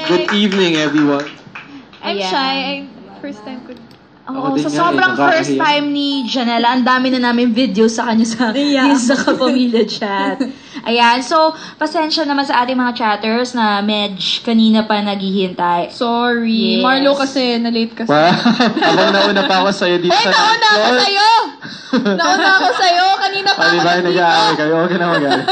Good evening, everyone. I'm shy. First time ko. Oo, sa sobrang first time ni Janela, ang dami na namin video sa kanya sa sa Kapamilya Chat. Ayan, so, pasensya naman sa ating mga chatters na kanina pa naghihintay. Sorry. Yes. Marlo kasi, na-late kasi. Wow, habang nauna pa ako sa'yo dito sa... Nauna ako sa'yo! Nauna ako sa'yo! Kanina pa ako Di ba nag-aaway kayo? Okay na magalit.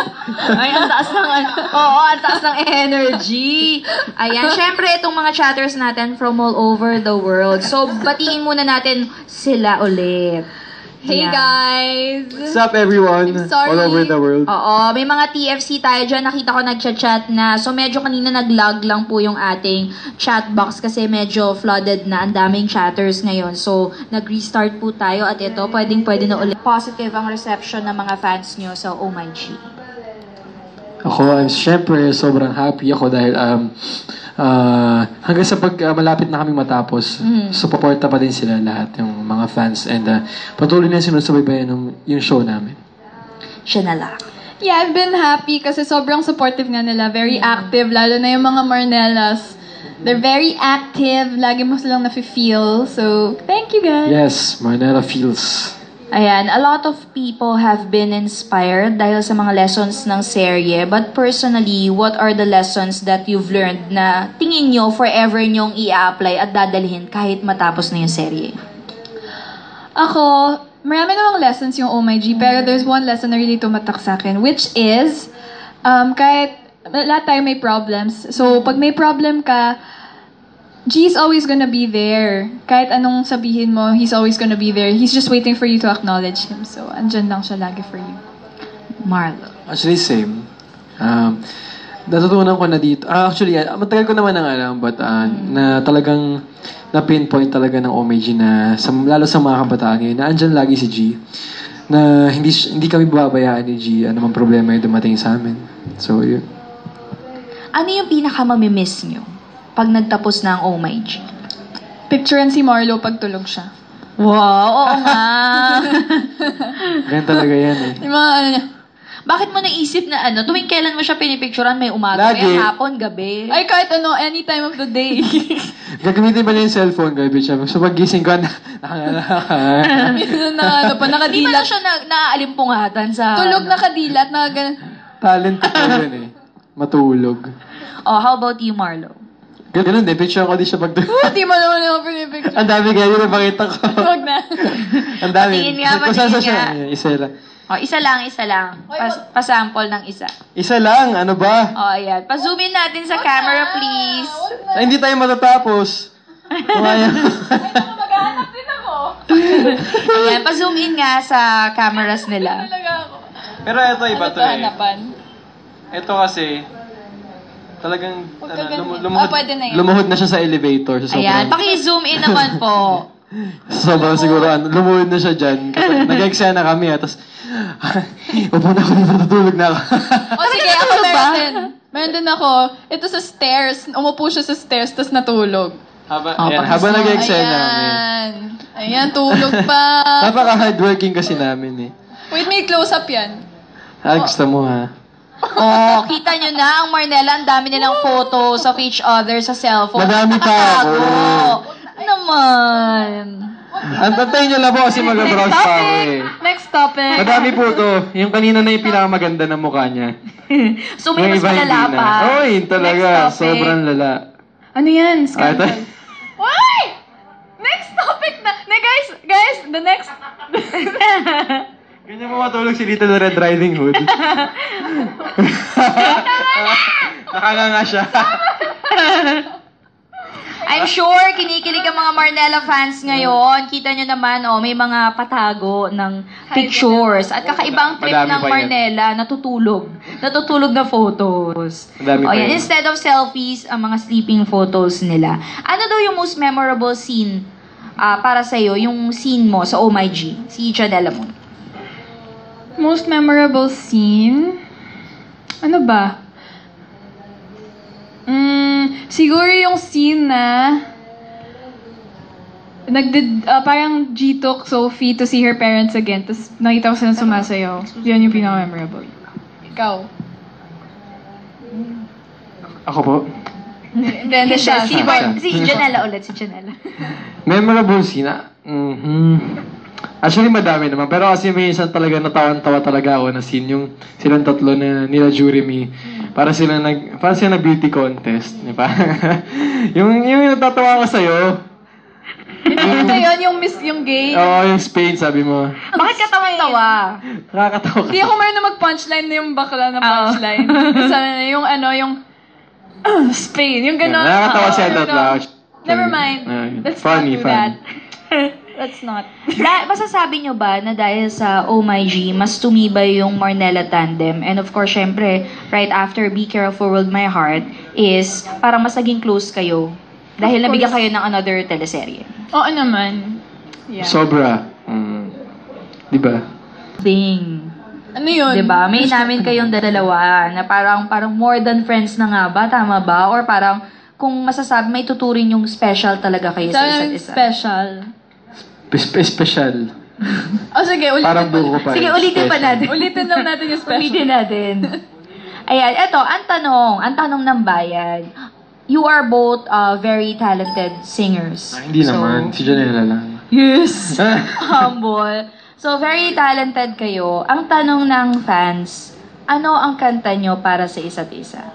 Ay, ang taas ng, ang taas ng energy. Ayan, syempre, itong mga chatters natin from all over the world. So, batiin muna natin sila ulit. Hey Ayan. guys! What's up, everyone? I'm sorry. All over the world. Oo, may mga TFC tayo dyan. Nakita ko nagchat-chat na. So, medyo kanina nag-lag lang po yung ating chat box kasi medyo flooded na. Ang daming chatters ngayon. So, nag-restart po tayo at ito, pwede na ulit. Positive ang reception ng mga fans nyo sa Oh My G. Ako, syempre, sobrang happy ako dahil hanggang sa malapit na kami matapos, suporta pa din sila lahat, yung mga fans, and patuloy na sinusubaybayan yung show namin. Siya na lang. Yeah, I've been happy kasi sobrang supportive nga nila. Very active, lalo na yung mga Marnelas. They're very active. Lagi mo silang nafe-feel. So, thank you guys. Yes, Marnella feels. Ayan, a lot of people have been inspired dahil sa mga lessons ng serye. But personally, what are the lessons that you've learned na tingin nyo forever nyong i-apply at dadalhin kahit matapos na yung serye? Ako, marami namang lessons yung Oh My G, pero there's one lesson na really tumatak sa akin, which is, kahit lahat tayo may problems. So, pag may problem ka, G's always gonna be there. Kahit anong sabihin mo, he's always gonna be there. He's just waiting for you to acknowledge him. So, andyan lang siya lagi for you. Marlo. Actually, same. Natutunan ko na dito. Actually, matagal ko naman ang alam, but na talagang na-pinpoint talaga ng OMG na, lalo sa mga kabataan ngayon, na andyan lagi si G. Na hindi kami babayaan ni G. Ano man problema yung dumating sa amin. So, yun. Ano yung pinaka-mamimiss nyo pag nagtapos na ang Oh My G? Picturean si Marlo pag tulog siya. Wow, oo nga. Ganyan talaga yan eh. Yung mga ano niya. Bakit mo naisip na tuwing kailan mo siya pinipicturean? May umaga, Lagi. may hapon, gabi? Ay, kahit ano, any time of the day. Gagamitin ba niya yung cellphone, garbage siya? So, pag gising ko, Minsan na Hindi ba na nakadilat. siya naaaalimpungatan sa... Tulog nakadilat, talent ko yun eh. Matulog. Oh, how about you, Marlo? Ganun eh, picture ko di siya pagtulog. Hindi mo naman ako pinipicture. Ang dami kaya yun, pakita ko. Huwag na. Ang dami. Patingin nga, Kung saan patingin siya, nga. isa lang. Oh, isa lang. Pasample ng isa. Isa lang, ano ba? Oh, ayan. Pa-zoom in natin sa camera, please. Ay, hindi tayo matatapos. Kumaya. Maghahanap din ako. Ayan, pa-zoom in nga sa cameras nila. Talaga ako. Pero ito iba to eh. Hanapan. Ito kasi, talagang Pwede na yun. lumuhod na siya sa elevator. Sa Ayan, sobrang, paki-zoom in naman po. sobrang siguro, lumuhod na siya dyan. Nag-eksena kami tapos, upo na ako, natutulog na ako. O sige, ako meron din ako. Ito sa stairs. Umupo siya sa stairs, tapos natulog. Habang nag-eksena kami. Ayan, tulog pa. Napaka-hardworking kasi namin eh. Wait, may close-up yan. Gusto mo ha? Oh, kita nyo na, ang Marnella, ang dami nilang photos of each other sa cellphone. Madami pa ako. Naman. Antayin nyo lang po kasi mag-browse pa ako eh. Next topic. Madami po to. Yung kanina na yung pinakamaganda ng mukha niya. So may mas malala hindi pa. na. Oy, talaga. Next topic. Sobrang lala. Ano yan? Scandal. ito. Why? Next topic na. Guys, the next... Ganyan mo matulog si Little Red Riding Hood. Nakanganga siya. I'm sure kinikilig ang mga Marnella fans ngayon. Kita nyo naman, may mga patago ng pictures. At kakaibang trip Madami ng pa yan. Marnella, natutulog. Natutulog na photos. Madami pa Yan. yan. Instead of selfies, ang mga sleeping photos nila. Ano daw yung most memorable scene para sa'yo? Yung scene mo sa Oh My G? Si Janela mo. Most memorable scene? Ano ba? Siguro yung scene na parang G took Sophie to see her parents again. Tapos nakita ko silang sumasayaw. Yan yung pinaka-memorable. Ikaw? Ako po. Hindi siya. Si Janela ulit, si Janela. Memorable scene? Actually, madami naman. Pero kasi may isang talaga natawan-tawa talaga ako na scene. Yung silang tatlo na nila Juremy. Para silang nag-beauty contest. Di ba? yung natatawa ko sa'yo. Ito yun, yung gay. Oo, yung Spain, sabi mo. Bakit ka tawa-tawa? Nakakatawa ka. Hindi ako marunong mag-punchline na yung bakla na punchline. Sana yung Spain, yung gano'n. Nakakatawa siya that loud. Never mind. Let's Funny, not do that. Let's not. Masasabi nyo ba na dahil sa Oh My G, mas tumibay yung Marnella tandem? And of course, syempre, right after Be Careful With My Heart is parang mas naging close kayo. Dahil nabigyan kayo ng another teleserye. Oo naman. Yeah. Sobra. Di ba? Thing. Ano yun? Diba? May namin kayong dalawa na parang more than friends na nga ba? Tama ba? Or parang kung masasabi, may tuturin yung special talaga kayo sa isa't isa. Special. Special. Sige, ulitin Parang buko pa. Sige, ulitin pa natin. Ulitin lang natin yung special. Ulitin natin. Ayan, eto, ang tanong ng bayan. You are both very talented singers. Hindi naman. Si Janela lang. Yes! Humble. So, very talented kayo. Ang tanong ng fans, ano ang kanta nyo para sa isa't isa?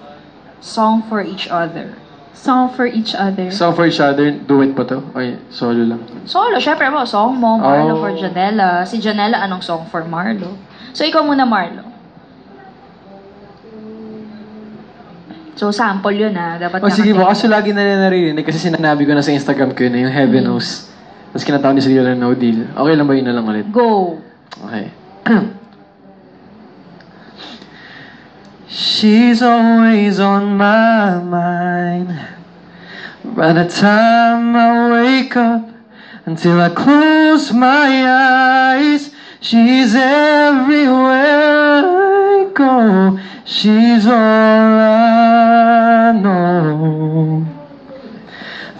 Song for each other. Song for each other. So for each other, duet pa to? Ay, solo lang. Solo, syempre mo, song mo, Marlo Oh. for Janela. Si Janela, anong song for Marlo? So, ikaw muna, Marlo. So, sample yun Dapat Sige nakakita. ba, kasi lagi na naririnig kasi sinabi ko na sa Instagram ko yun, yung Heaven Knows. Tapos kinatawag ni Siguro No Deal. Okay lang ba yun na lang ulit? Go! Okay. She's always on my mind. By the time I wake up until I close my eyes, she's everywhere I go. She's all I know.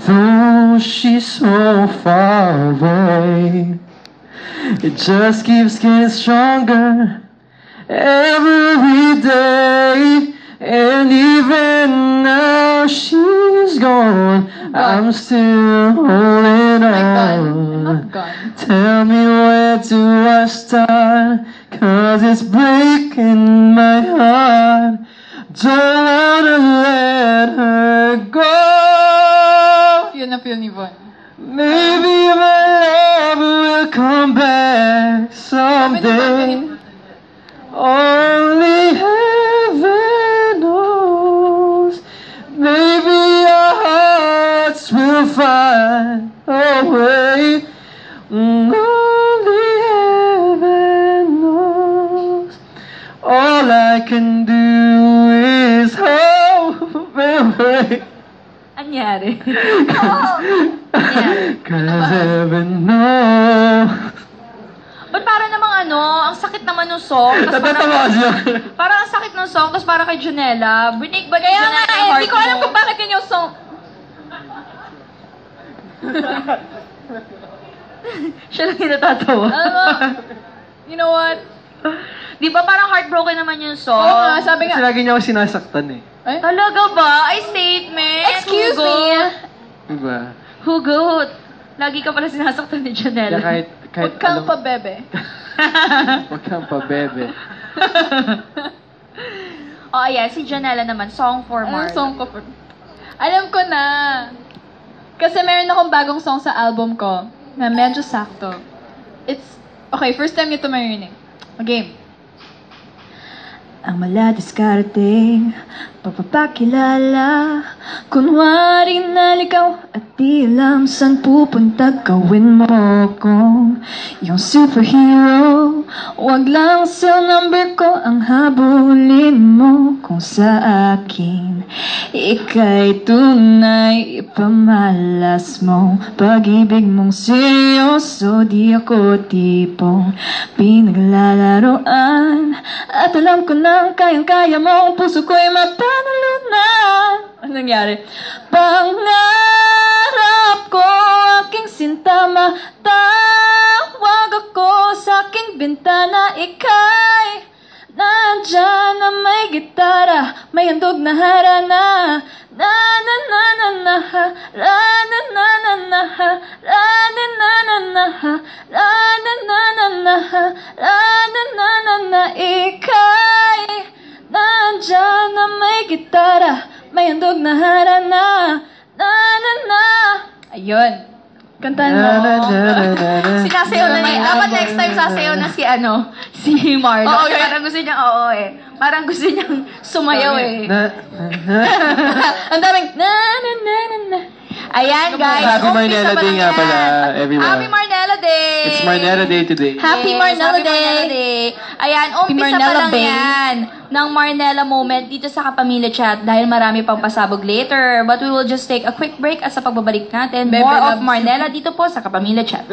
Though she's so far away, it just keeps getting stronger every day. And even now she's gone, I'm still holding on. Not gone. Tell me where do I start, 'cause it's breaking my heart. Don't wanna let her go. Yun na feel ni Von. Maybe my love will come back someday. Only heaven knows. Maybe our hearts will find a way. Only heaven knows. All I can do is hope and pray. Anyari? 'Cause heaven knows. Ba't para namang ang sakit naman ng song. Tas Natatawa siya. parang ang sakit ng song, tapos para kay Janela. Brinig ba ni Kaya Janela nga yung heart hindi ko alam mo? kung bakit yun yung song. Siya lang yung natatawa. Alam mo, you know what? Di ba parang heartbroken naman yung song? Oo nga, sabi Kasi nga. lagi niya ako sinasaktan eh. Ay? Talaga ba? Ay, statement. Excuse me. Diba? Hugot. Lagi ka pala sinasaktan ni Janela. Kaya kahit Huwag kang alam- pabebe. Huwag kang pabebe. Ayan, si Janela naman, song for Anong Marlo. song ko? Alam ko na. Kasi meron akong bagong song sa album ko na medyo sakto. Okay, first time nito marinig. Okay. Ang maladiskarte, pagpapakilala, kunwari naligaw at di alam saan pupunta, gawin mo kong yung superhero. Wag lang cell number ko ang habulin mo, kung sa akin ika'y tunay, ipamalas mo pag-ibig mong seryoso. Di ako tipong pinaglalaroan, at alam ko nang kayang-kaya mo, ang puso ko'y mapanalunan. Anong nangyari? Pangarap ko, aking sinta, matawag ako sa aking bintana, ika'y nandyan na may gitara, may handog na harana, Na na na na na ha, ra na na na na ha, ra na na na na ha, ra na na na na ha, ra na na na na. Ika'y nandyan na may gitara, may handog na harana. Na na na. Ayun. Kantahan mo. Sinasayaw na niya. Dapat next time sasayaw na si Marlo. Oo, Kasi parang gusto niyang, parang gusto niyang sumayaw eh. Ang daming na na na na na. Ayan, guys. Happy umpisa Marnella pa Day lang nga yan. pala, everyone. Happy Marnella Day! It's Marnella Day today. Happy Yes, Marnella Happy Marnella Day. Day. Ayan, umpisa pa Marnella lang Bay. yan ng Marnella moment dito sa Kapamilya Chat dahil marami pang pasabog later. But we will just take a quick break at sa pagbabalik natin, Bebe more of loves you. Marnella dito po sa Kapamilya Chat.